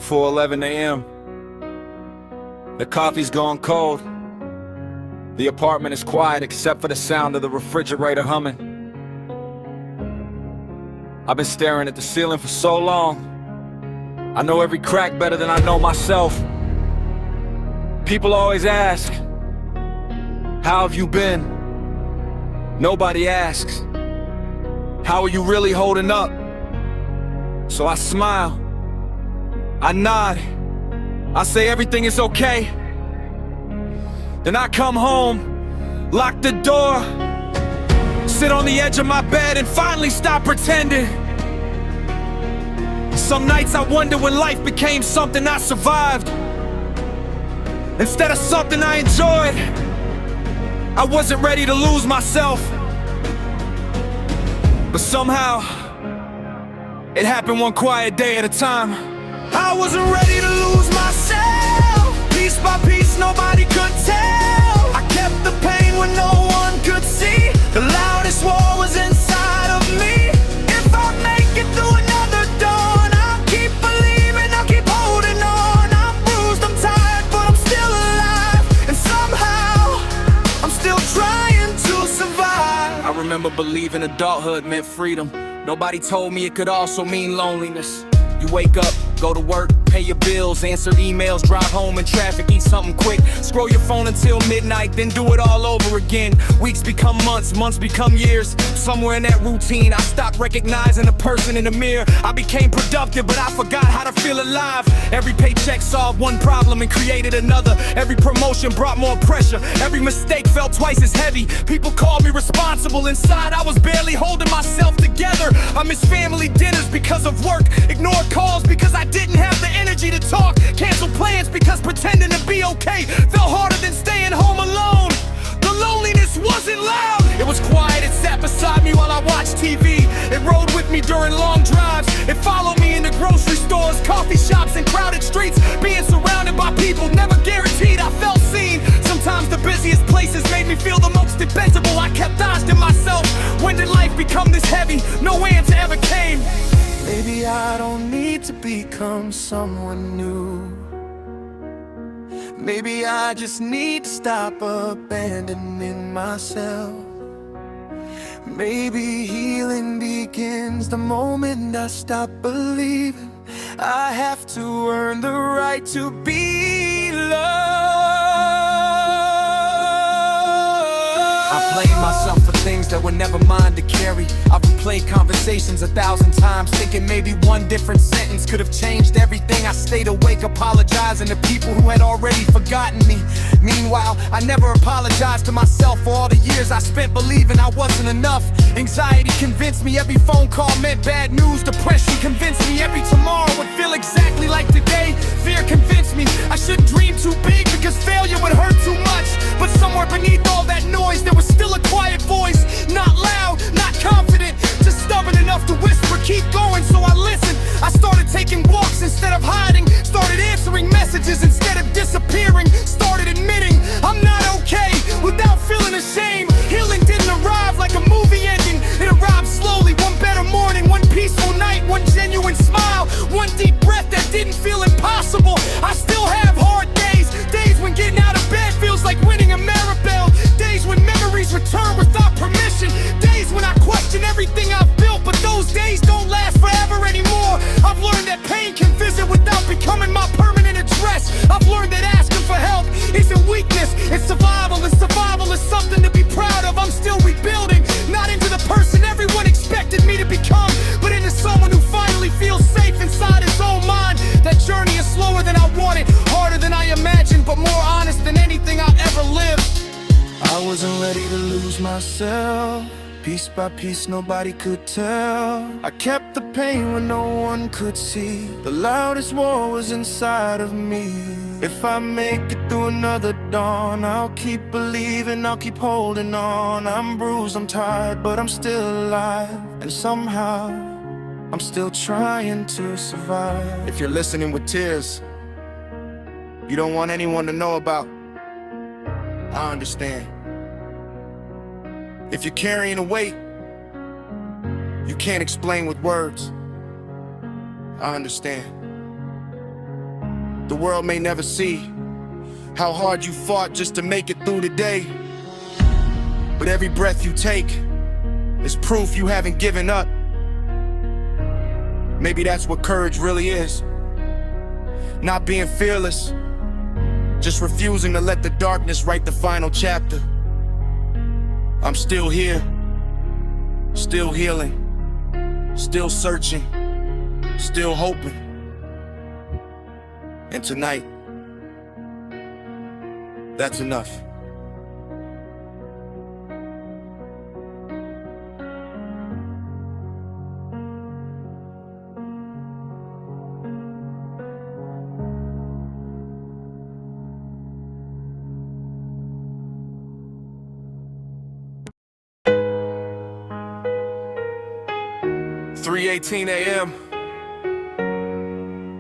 4:11 a.m. The coffee's gone cold. The apartment is quiet except for the sound of the refrigerator humming. I've been staring at the ceiling for so long. I know every crack better than I know myself. People always ask, how have you been? Nobody asks, how are you really holding up? So I smile, I nod, I say everything is okay. Then I come home, lock the door, sit on the edge of my bed and finally stop pretending. Some nights I wonder when life became something I survived instead of something I enjoyed. I wasn't ready to lose myself, but somehow it happened one quiet day at a time. I wasn't ready to lose myself. Piece by piece, nobody could tell. I kept the pain when no one could see. The loudest war was inside of me. If I make it through another dawn, I'll keep believing, I'll keep holding on. I'm bruised, I'm tired, but I'm still alive. And somehow, I'm still trying to survive. I remember believing adulthood meant freedom. Nobody told me it could also mean loneliness. You wake up, go to work, pay your bills, answer emails, drive home in traffic, eat something quick, scroll your phone until midnight, then do it all over again. Weeks become months, months become years. Somewhere in that routine, I stopped recognizing the person in the mirror. I became productive, but I forgot how to feel alive. Every paycheck solved one problem and created another. Every promotion brought more pressure. Every mistake felt twice as heavy. People called me responsible. Inside, I was barely holding myself together. I missed family dinners because of work, ignored calls because I didn't have the energy to talk, canceled plans because pretending to be okay felt harder than staying home alone. The loneliness wasn't loud, it was quiet. It sat beside me while I watched TV. It rode with me during long drives. It followed me into grocery stores, coffee shops, and crowded streets. Being surrounded by people never guaranteed I felt seen. Sometimes the busiest places made me feel the most dependable. I kept asking myself, when did life become this heavy? No answer ever came. Maybe I don't need to become someone new. Maybe I just need to stop abandoning myself. Maybe healing begins the moment I stop believing I have to earn the right to be loved. I blame myself for things that were never mine to carry. I've replayed conversations 1,000 times, thinking maybe one different sentence could have changed everything. I stayed awake apologizing to people who had already forgotten me. Meanwhile, I never apologized to myself for all the years I spent believing I wasn't enough. Anxiety convinced me every phone call meant bad news. Depression convinced me every tomorrow would feel exactly like today. Fear convinced me I shouldn't dream too big because failure would hurt too much. But somewhere beneath all that noise there was still a quiet voice. Not loud, not confident, just stubborn enough to whisper, keep going. So I listened. I started taking walks instead of hiding. Started answering messages instead of disappearing. Started admitting I'm not okay without feeling ashamed. Healing didn't arrive like a movie ending. It arrived slowly, one better morning, one peaceful night, one genuine smile, one deep breath that didn't feel impossible. I still have hard days, days when getting out of bed feels like winning a Maribel, days when memories return without permission, days when I question everything I've built, but those days don't last forever anymore. I've learned that pain can visit without becoming my permanent address. I've learned that asking for help isn't weakness, it's survival, and survival is something to be proud of. I'm still rebuilding, not into the person everyone expected me to become, but into someone who finally feels safe inside his own mind. That journey is slower than I wanted, harder than I imagined, but more honest than anything I ever lived. I wasn't ready to lose myself. Piece by piece, nobody could tell. I kept the pain when no one could see. The loudest war was inside of me. If I make it through another dawn, I'll keep believing, I'll keep holding on. I'm bruised, I'm tired, but I'm still alive. And somehow, I'm still trying to survive. If you're listening with tears you don't want anyone to know about, I understand. If you're carrying a weight you can't explain with words, I understand. The world may never see how hard you fought just to make it through the day. But every breath you take is proof you haven't given up. Maybe that's what courage really is. Not being fearless, just refusing to let the darkness write the final chapter. I'm still here, still healing, still searching, still hoping. And tonight, that's enough. "3:18 a.m.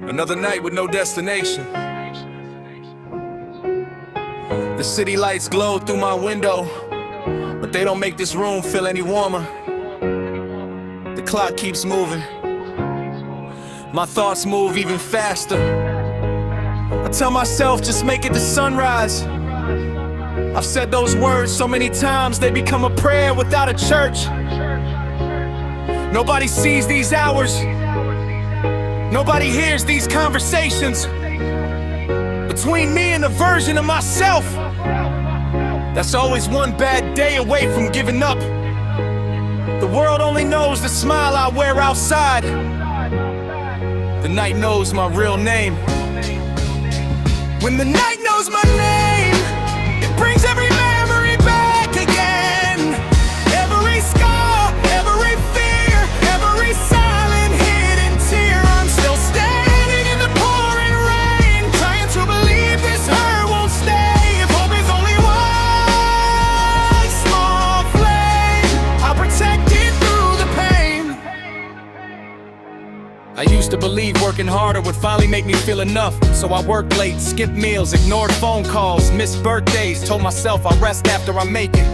Another night with no destination. The city lights glow through my window, but they don't make this room feel any warmer. The clock keeps moving. My thoughts move even faster. I tell myself, just make it to sunrise. I've said those words so many times, they become a prayer without a church. Nobody sees these hours. Nobody hears these conversations. Between me and a version of myself that's always one bad day away from giving up. The world only knows the smile I wear outside. The night knows my real name. When the night knows my name, it brings every memory back again. Every scar, every fear, every silent hidden tear. I'm still standing in the pouring rain, trying to believe this hurt won't stay. If hope is only one small flame, I'll protect it through the pain. I used to believe working harder would finally make me feel enough. So I worked late, skipped meals, ignored phone calls, missed birthdays. Told myself I'll rest after I make it.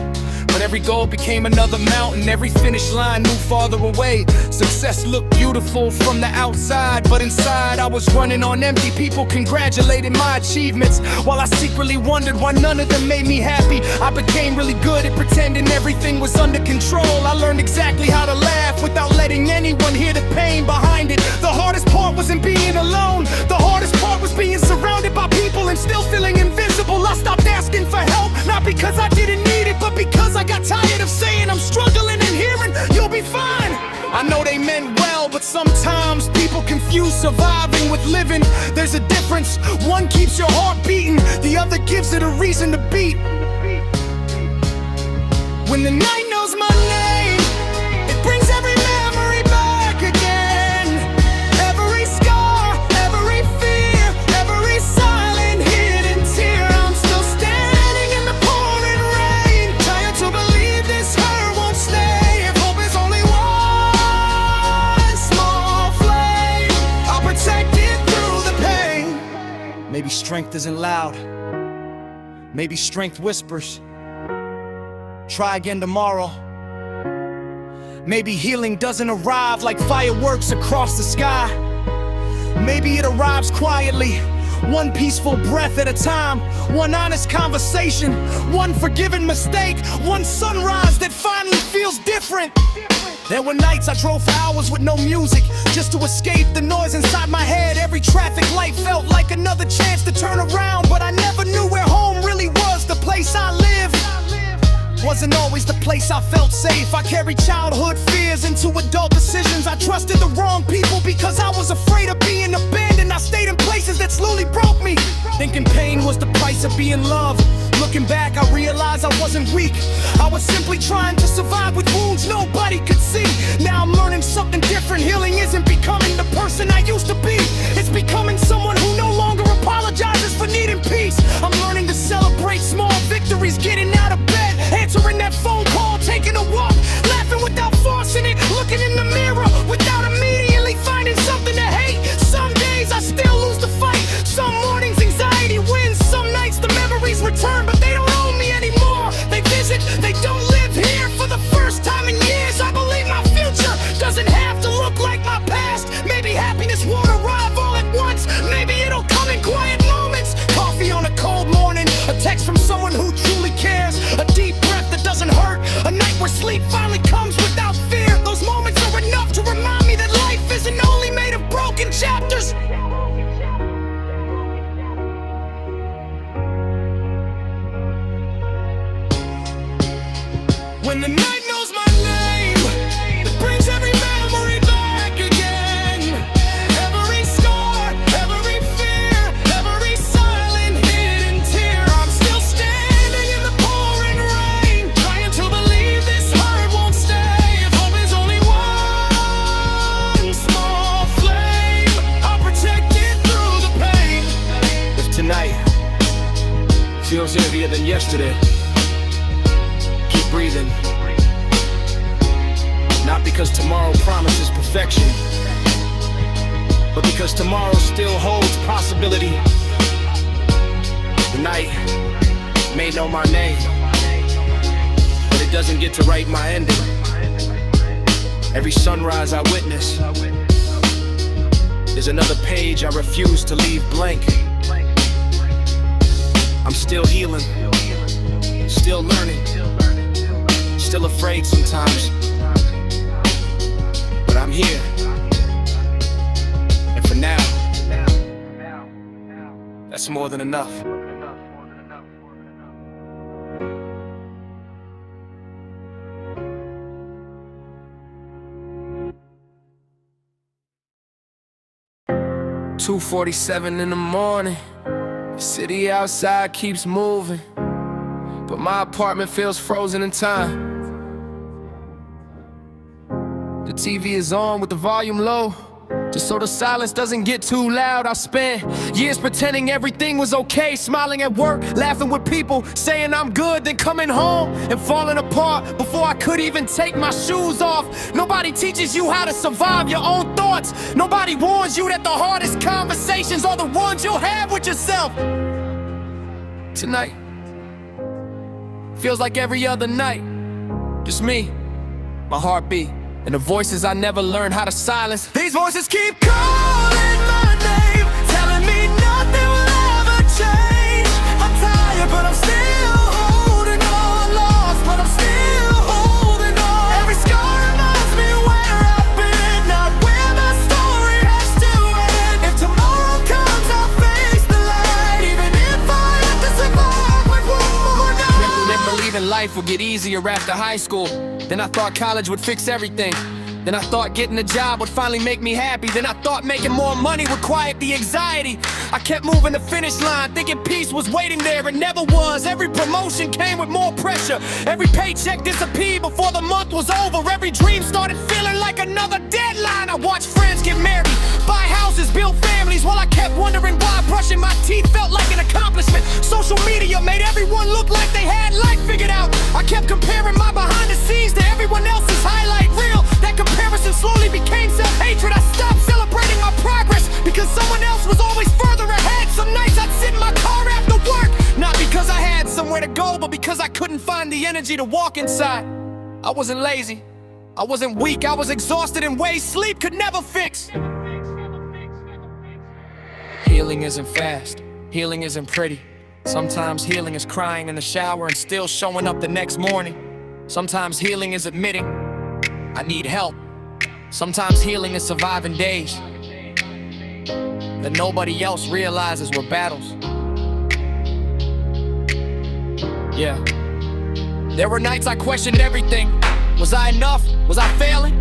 But every goal became another mountain. Every finish line moved farther away. Success looked beautiful from the outside, but inside I was running on empty. People congratulated my achievements, while I secretly wondered why none of them made me happy. I became really good at pretending everything was under control. I learned exactly how to laugh without letting anyone hear the pain behind it. The hardest part wasn't being alone. The hardest part was being surrounded by people and still feeling invisible. I stopped asking for help, not because I didn't need it, but because I got tired of saying I'm struggling and hearing you'll be fine. I know they meant well, but sometimes people confuse surviving with living. There's a difference. One keeps your heart beating, the other gives it a reason to beat. When the night knows my name, it brings every memory back again. Every scar, every fear, every silent hidden tear. I'm still standing in the pouring rain, trying to believe this hurt won't stay. If hope is only one small flame, I'll protect it through the pain. Maybe strength isn't loud. Maybe strength whispers. Try again tomorrow. Maybe healing doesn't arrive like fireworks across the sky. Maybe it arrives quietly, one peaceful breath at a time. One honest conversation, one forgiven mistake, one sunrise that finally feels different. There were nights I drove for hours with no music, just to escape the noise inside my head. Every traffic light felt like another chance to turn around, but I never knew where home really was. The place I lived wasn't always the place I felt safe. I carried childhood fears into adult decisions. I trusted the wrong people because I was afraid of being abandoned. I stayed in places that slowly broke me, thinking pain was the price of being loved. Looking back, I realized I wasn't weak. I was simply trying to survive with wounds nobody could see. Now I'm learning something different. Healing isn't becoming the person I used to be. It's becoming someone who no longer apologizes for needing peace. I'm learning to celebrate small victories, getting out of bed, answering that phone call, taking a walk, laughing without forcing it, looking in the mirror without immediately finding something to hate. Some days I still lose the fight. Some mornings anxiety wins. Some nights the memories return, but they don't own me anymore. They visit, they don't live here. For the first time in years, I believe my future doesn't have to look like my past. Maybe happiness sleep finally comes without fear. Those moments are enough to remind me that life isn't only made of broken chapters. When the night knows my name, it brings every memory back again. Every scar, every fear, every silent hidden tear. I'm still standing in the pouring rain, trying to believe this heart won't stay. If hope is only one small flame, I'll protect it through the pain. If tonight feels heavier than yesterday, keep breathing. Not because tomorrow promises perfection, but because tomorrow still holds possibility. The night may know my name, but it doesn't get to write my ending. Every sunrise I witness is another page I refuse to leave blank. I'm still healing, still learning, still afraid sometimes, but I'm here. And for now, that's more than enough. "2:47 in the morning, the city outside keeps moving, but my apartment feels frozen in time. The TV is on with the volume low, just so the silence doesn't get too loud. I spent years pretending everything was okay, smiling at work, laughing with people, saying I'm good, then coming home and falling apart before I could even take my shoes off. Nobody teaches you how to survive your own thoughts. Nobody warns you that the hardest conversations are the ones you'll have with yourself. Tonight feels like every other night, just me, my heartbeat, and the voices I never learned how to silence. These voices keep calling my name, telling me nothing will ever change. I'm tired, but I'm still holding on. Lost, but I'm still holding on. Every scar reminds me where I've been, not where my story has to end. If tomorrow comes, I'll face the light, even if I have to survive with one more night. Didn't believe in life would get easier after high school. Then I thought college would fix everything. Then I thought getting a job would finally make me happy. Then I thought making more money would quiet the anxiety. I kept moving the finish line, thinking peace was waiting there. It never was. Every promotion came with more pressure. Every paycheck disappeared before the month was over. Every dream started feeling like another deadline. I watched friends get married, buy houses, build families, while I kept wondering why brushing my teeth felt like an accomplishment. Social media made everyone look like they had life figured out. I kept comparing my behind the scenes to everyone else's highlight reel. That comparison slowly became self-hatred. I stopped celebrating my progress because someone else was always further ahead. Some nights I'd sit in my car after work, not because I had somewhere to go, but because I couldn't find the energy to walk inside. I wasn't lazy, I wasn't weak, I was exhausted in ways sleep could never fix. Healing isn't fast, healing isn't pretty. Sometimes healing is crying in the shower and still showing up the next morning. Sometimes healing is admitting I need help. Sometimes healing is surviving days that nobody else realizes were battles. Yeah. There were nights I questioned everything. Was I enough? Was I failing?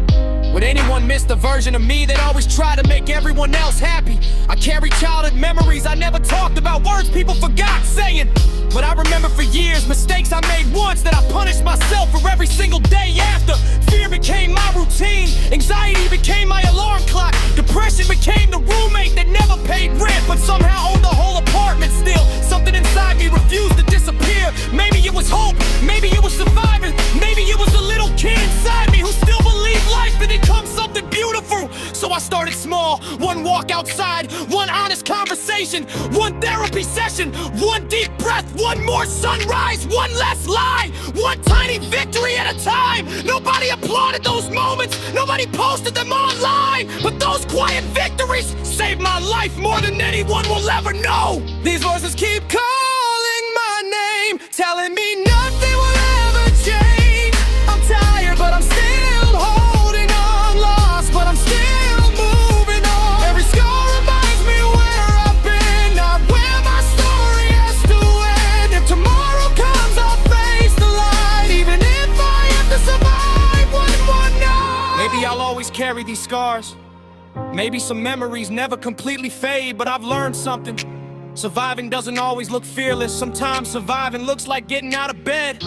Would anyone miss the version of me that always tried to make everyone else happy? I carry childhood memories I never talked about, words people forgot saying. But I remember for years mistakes I made once that I punished myself for every single day after. Fear became my routine, anxiety became my alarm clock, depression became the roommate that never paid rent but somehow owned the whole apartment still. Something inside me refused to disappear. Maybe it was hope, maybe it was surviving, maybe it was a little kid inside me who still believed life could become something beautiful. So I started small, one walk outside, one honest conversation, one therapy session, one deep breath, one more sunrise, one less lie, one tiny victory at a time. Nobody applauded those moments, nobody posted them online, but those quiet victories saved my life more than anyone will ever know. These voices keep calling my name, telling me nothing will ever change. I'm tired, I'll always carry these scars. Maybe some memories never completely fade, but I've learned something. Surviving doesn't always look fearless. Sometimes surviving looks like getting out of bed,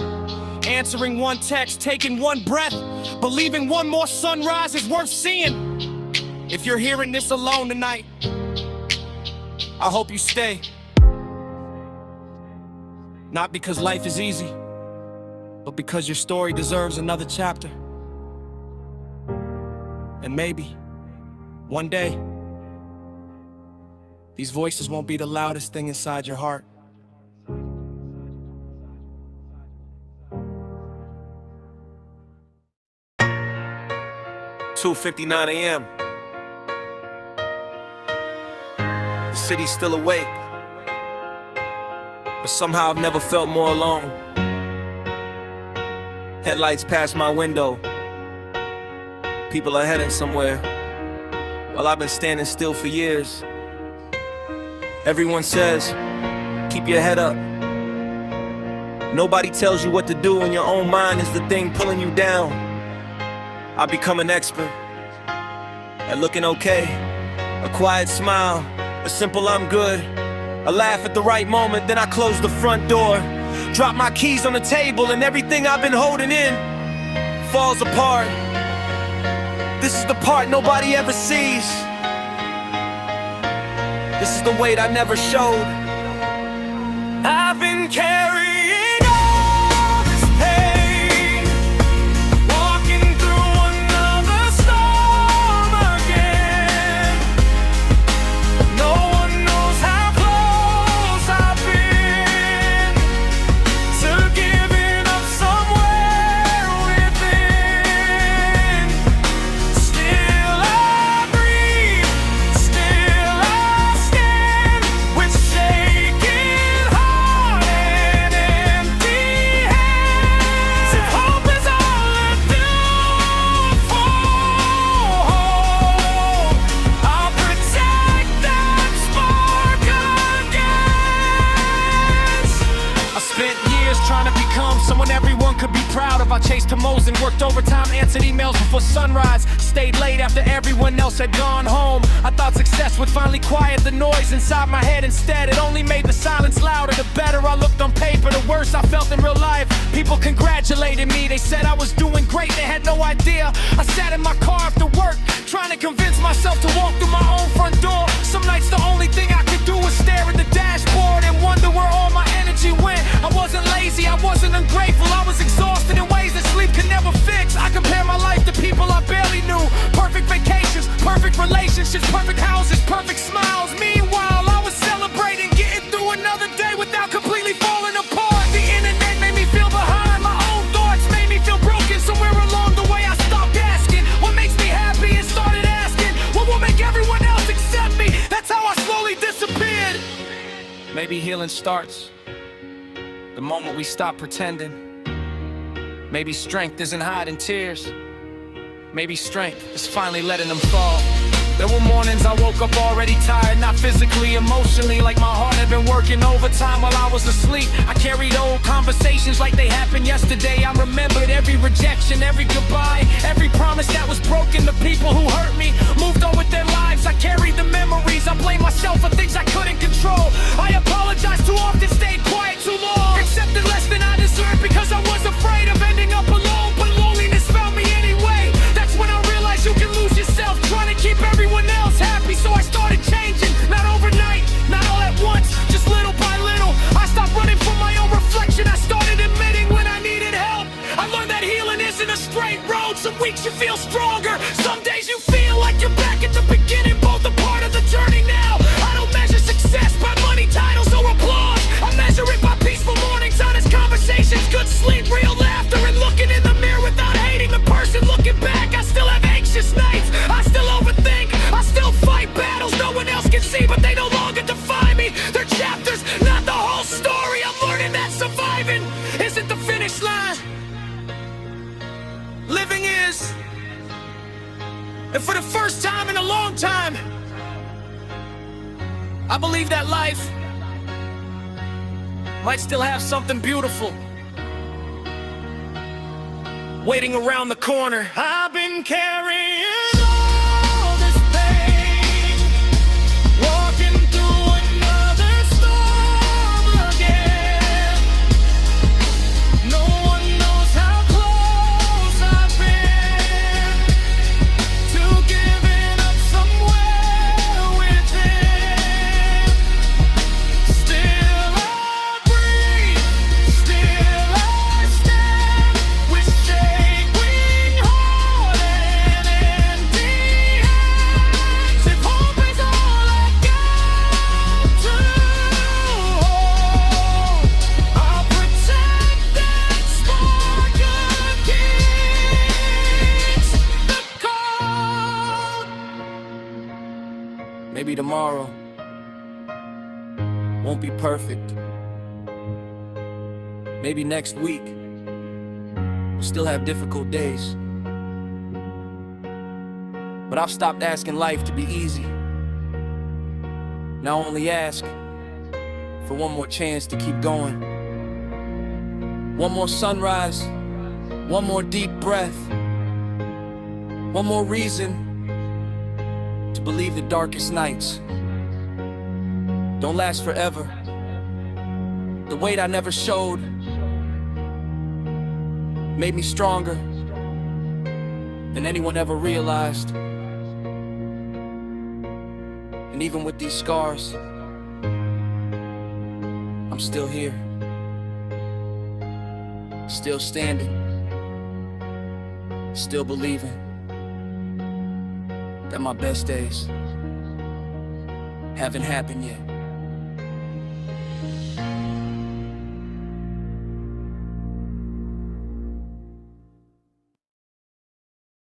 answering one text, taking one breath, believing one more sunrise is worth seeing. If you're hearing this alone tonight, I hope you stay. Not because life is easy, but because your story deserves another chapter. And maybe, one day, these voices won't be the loudest thing inside your heart. "2:59 a.m. The city's still awake, but somehow I've never felt more alone. Headlights pass my window. People are heading somewhere, while I've been standing still for years. Everyone says, keep your head up. Nobody tells you what to do, and your own mind is the thing pulling you down. I've become an expert at looking okay. A quiet smile, a simple I'm good, a laugh at the right moment, then I close the front door. Drop my keys on the table, and everything I've been holding in falls apart. This is the part nobody ever sees. This is the weight I never showed. I've been carrying all this pain, walking through another storm again. No one knows how close I've been to giving up somewhere within. Still I breathe, still I stand, with shaking heart and empty hands. If hope is all left to fall, I'll protect that spark again. I spent years trying to become someone everyone could be proud of. I chased Timos and worked overtime, answered emails before sunrise, stayed late after everyone else had gone home. I thought success would finally quiet the noise inside my head. Instead, it only made the silence louder. The better I looked on paper, the worse I felt in real life. People congratulated me, they said I was doing great, they had no idea. I sat in my car after work, trying to convince myself to walk through my own front door. Some nights the only thing I could do was stare at the dashboard and wonder where all my energy went. I wasn't lazy, I wasn't ungrateful, I was exhausted in ways that sleep could never fix. I compare my life to people I barely knew. Perfect vacations, perfect relationships, perfect houses, perfect smiles. Meanwhile, I was celebrating, getting through another day without completely falling apart. The internet made me feel behind, my own thoughts made me feel broken. Somewhere along the way I stopped asking what makes me happy and started asking what will make everyone else accept me. That's how I slowly disappeared. Maybe healing starts the moment we stop pretending. Maybe strength isn't hiding tears. Maybe strength is finally letting them fall. There were mornings I woke up already tired, not physically, emotionally, like my heart had been working overtime while I was asleep. I carried old conversations like they happened yesterday. I remembered every rejection, every goodbye, every promise that was broken. The people who hurt me moved on with their lives. I carried the memories. I blame myself for things I couldn't control. I apologized too often, stayed quiet too long, accepted less than I deserved because I was afraid of ending up alone. But loneliness found me anyway. That's when I realized you can lose yourself trying to keep everyone else happy. So I started changing, not overnight, not all at once, just little by little. I stopped running from my own reflection. I started admitting when I needed help. I learned that healing isn't a straight road. Some weeks you feel stronger, some days you feel like you're back at the beginning. Both a part of the journey now. I don't measure success by money, titles, or applause. I measure it by peaceful mornings, honest conversations, good sleep, real laughter, and looking in the mirror without hating the person looking back. I still have anxious nights, I still overthink, I still fight battles no one else can see, but they no longer define me. They're chapters, not the whole story. I'm learning that surviving isn't the finish line. Living is. And for the first time in a long time, I believe that life might still have something beautiful. waiting around the corner. I've been carrying all this pain, walking through another storm again. No one knows how close I've been to giving up somewhere within. Still I breathe, still I stand, with shaking heart and empty hands. If hope is all I got to hold, I'll protect that spark against the cold. Maybe tomorrow won't be perfect. Maybe next week we'll still have difficult days. But I've stopped asking life to be easy. Now I only ask for one more chance to keep going. One more sunrise, one more deep breath, one more reason to believe the darkest nights don't last forever. The weight I never showed made me stronger than anyone ever realized. And even with these scars, I'm still here, still standing, still believing that my best days haven't happened yet.